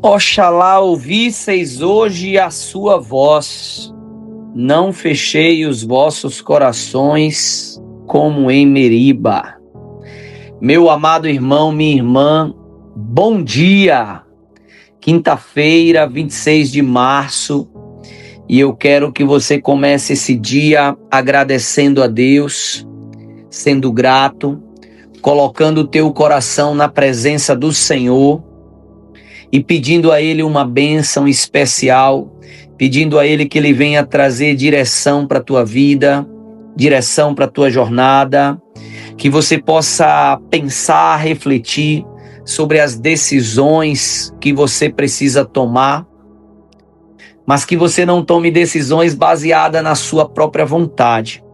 Oxalá ouvisseis hoje a sua voz, não fechei os vossos corações como em Meriba. Meu amado irmão, minha irmã, bom dia! Quinta-feira, 26 de março, e eu quero que você comece esse dia agradecendo a Deus, sendo grato, colocando o teu coração na presença do Senhor e pedindo a Ele uma bênção especial, pedindo a Ele que Ele venha trazer direção para a tua vida, direção para a tua jornada, que você possa pensar, refletir sobre as decisões que você precisa tomar, mas que você não tome decisões baseadas na sua própria vontade,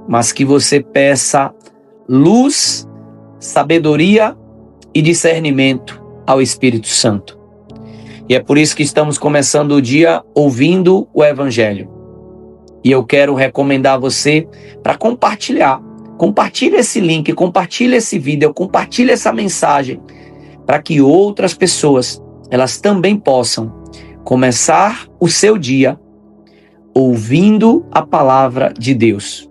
mas que você peça luz, sabedoria e discernimento ao Espírito Santo. E é por isso que estamos começando o dia ouvindo o Evangelho. E eu quero recomendar você para compartilhar. Compartilhe esse link, compartilhe esse vídeo, compartilhe essa mensagem, para que outras pessoas, elas também possam começar o seu dia ouvindo a palavra de Deus.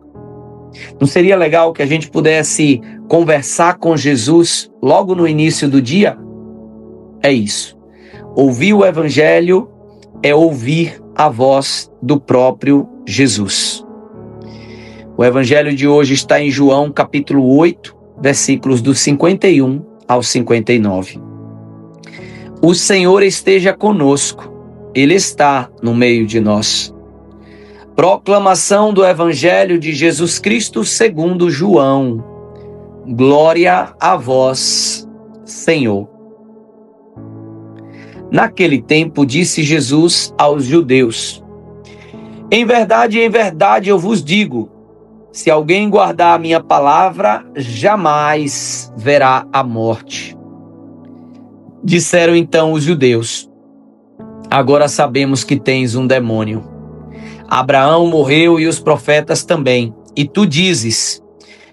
Não seria legal que a gente pudesse conversar com Jesus logo no início do dia? É isso. Ouvir o Evangelho é ouvir a voz do próprio Jesus. O Evangelho de hoje está em João capítulo 8, versículos do 51 ao 59. O Senhor esteja conosco, Ele está no meio de nós. Proclamação do Evangelho de Jesus Cristo segundo João. Glória a vós, Senhor. Naquele tempo disse Jesus aos judeus: em verdade, eu vos digo, se alguém guardar a minha palavra, jamais verá a morte. Disseram então os judeus: agora sabemos que tens um demônio. Abraão morreu e os profetas também. E tu dizes: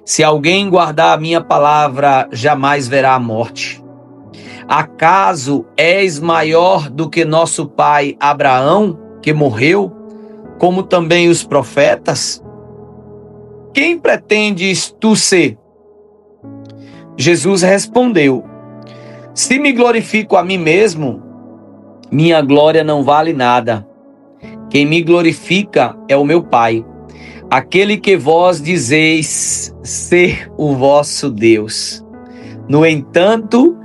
se alguém guardar a minha palavra, jamais verá a morte. Acaso és maior do que nosso pai Abraão, que morreu, como também os profetas? Quem pretendes tu ser? Jesus respondeu: se me glorifico a mim mesmo, minha glória não vale nada. Quem me glorifica é o meu Pai, aquele que vós dizeis ser o vosso Deus. No entanto,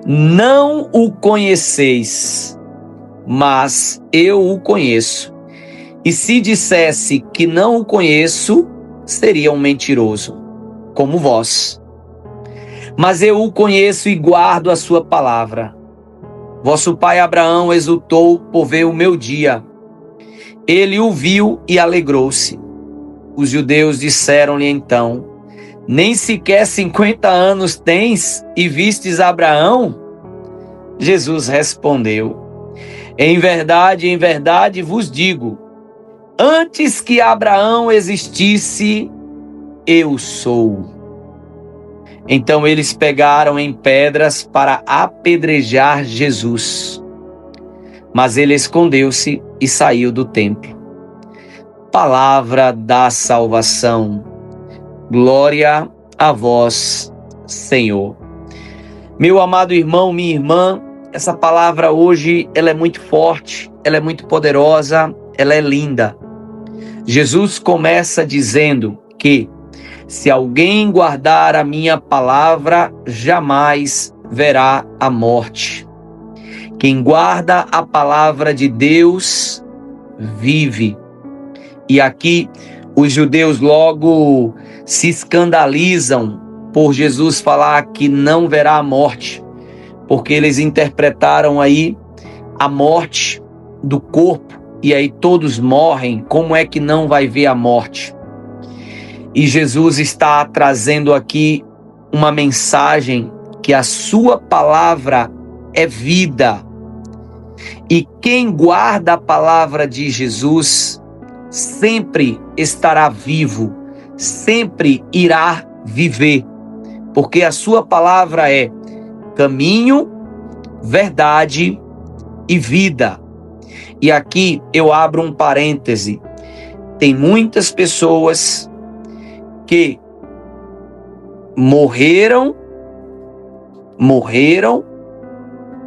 não o conheceis, mas eu o conheço. E se dissesse que não o conheço, seria um mentiroso, como vós. Mas eu o conheço e guardo a sua palavra. Vosso pai Abraão exultou por ver o meu dia. Ele o viu e alegrou-se. Os judeus disseram-lhe então: nem sequer 50 anos tens e vistes Abraão? Jesus respondeu: em verdade vos digo, antes que Abraão existisse, eu sou. Então eles pegaram em pedras para apedrejar Jesus. Mas ele escondeu-se e saiu do templo. Palavra da salvação. Glória a vós, Senhor. Meu amado irmão, minha irmã, essa palavra hoje, ela é muito forte, ela é muito poderosa, ela é linda. Jesus começa dizendo que se alguém guardar a minha palavra, jamais verá a morte. Quem guarda a palavra de Deus vive. E aqui os judeus logo se escandalizam por Jesus falar que não verá a morte, porque eles interpretaram aí a morte do corpo, e aí todos morrem, como é que não vai ver a morte? E Jesus está trazendo aqui uma mensagem que a sua palavra é vida. E quem guarda a palavra de Jesus sempre estará vivo, sempre irá viver, porque a sua palavra é caminho, verdade e vida. E aqui eu abro um parêntese. Tem muitas pessoas que morreram,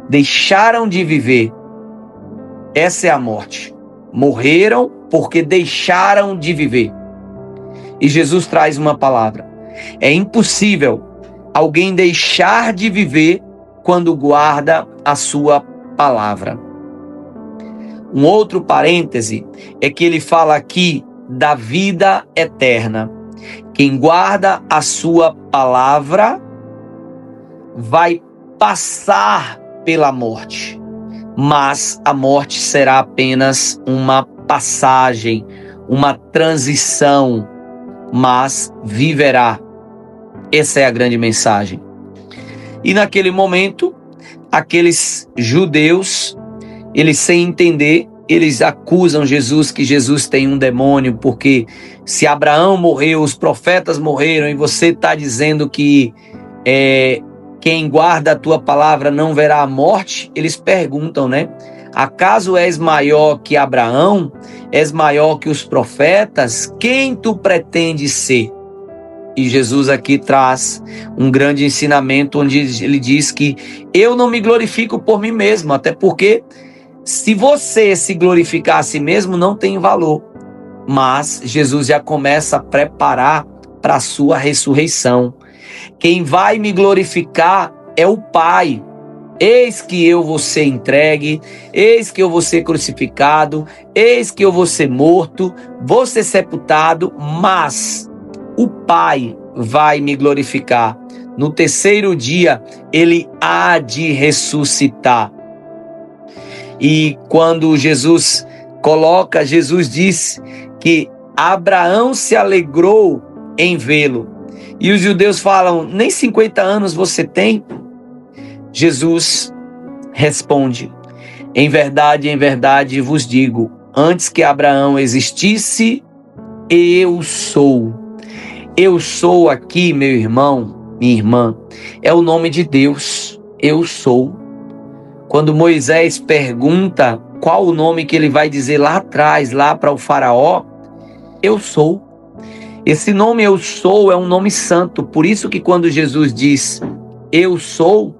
deixaram de viver. Essa é a morte. Morreram porque deixaram de viver. E Jesus traz uma palavra. É impossível alguém deixar de viver quando guarda a sua palavra. Um outro parêntese é que ele fala aqui da vida eterna. Quem guarda a sua palavra vai passar pela morte, mas a morte será apenas uma passagem, uma transição, mas viverá. Essa é a grande mensagem. E naquele momento, aqueles judeus, eles sem entender, eles acusam Jesus que Jesus tem um demônio, porque se Abraão morreu, os profetas morreram, e você está dizendo que quem guarda a tua palavra não verá a morte. Eles perguntam, né? Acaso és maior que Abraão? És maior que os profetas? Quem tu pretendes ser? E Jesus aqui traz um grande ensinamento, onde ele diz que eu não me glorifico por mim mesmo, até porque se você se glorificar a si mesmo, não tem valor. Mas Jesus já começa a preparar para a sua ressurreição. Quem vai me glorificar é o Pai. Eis que eu vou ser entregue, eis que eu vou ser crucificado, eis que eu vou ser morto, vou ser sepultado, mas o Pai vai me glorificar. No terceiro dia, ele há de ressuscitar. E quando Jesus diz que Abraão se alegrou em vê-lo. E os judeus falam, nem 50 anos você tem? Jesus responde, em verdade vos digo, antes que Abraão existisse, eu sou. Eu sou aqui, meu irmão, minha irmã, é o nome de Deus, eu sou. Quando Moisés pergunta qual o nome que ele vai dizer lá atrás, lá para o faraó, eu sou. Esse nome eu sou é um nome santo, por isso que quando Jesus diz eu sou,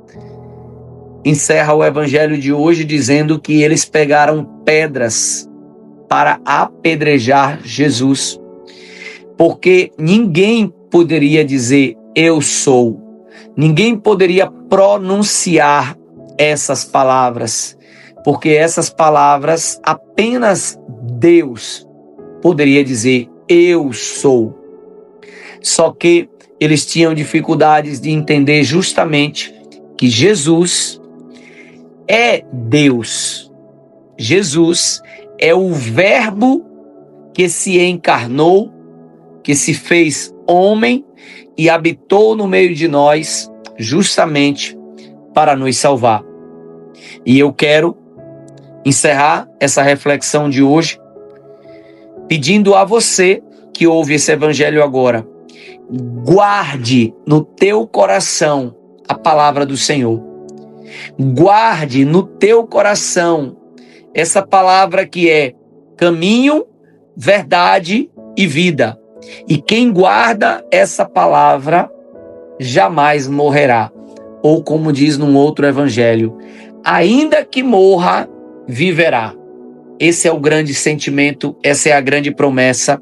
encerra o evangelho de hoje dizendo que eles pegaram pedras para apedrejar Jesus, porque ninguém poderia dizer eu sou, ninguém poderia pronunciar essas palavras, porque essas palavras apenas Deus poderia dizer eu sou. Só que eles tinham dificuldades de entender justamente que Jesus é Deus. Jesus é o Verbo que se encarnou, que se fez homem e habitou no meio de nós justamente para nos salvar. E eu quero encerrar essa reflexão de hoje pedindo a você que ouve esse evangelho agora, guarde no teu coração a palavra do Senhor. Guarde no teu coração essa palavra que é caminho, verdade e vida. E quem guarda essa palavra jamais morrerá. Ou como diz num outro evangelho, ainda que morra, viverá. Esse é o grande sentimento, essa é a grande promessa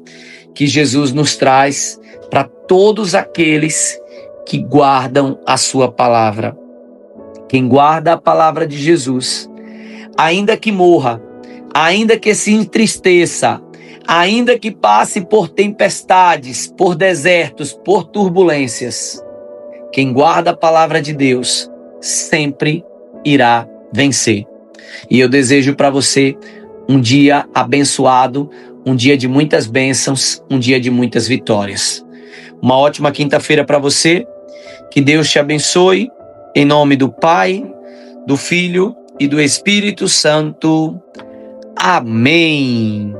que Jesus nos traz para todos aqueles que guardam a sua palavra. Quem guarda a palavra de Jesus, ainda que morra, ainda que se entristeça, ainda que passe por tempestades, por desertos, por turbulências, quem guarda a palavra de Deus sempre irá vencer. E eu desejo para você um dia abençoado, um dia de muitas bênçãos, um dia de muitas vitórias. Uma ótima quinta-feira para você. Que Deus te abençoe. Em nome do Pai, do Filho e do Espírito Santo. Amém.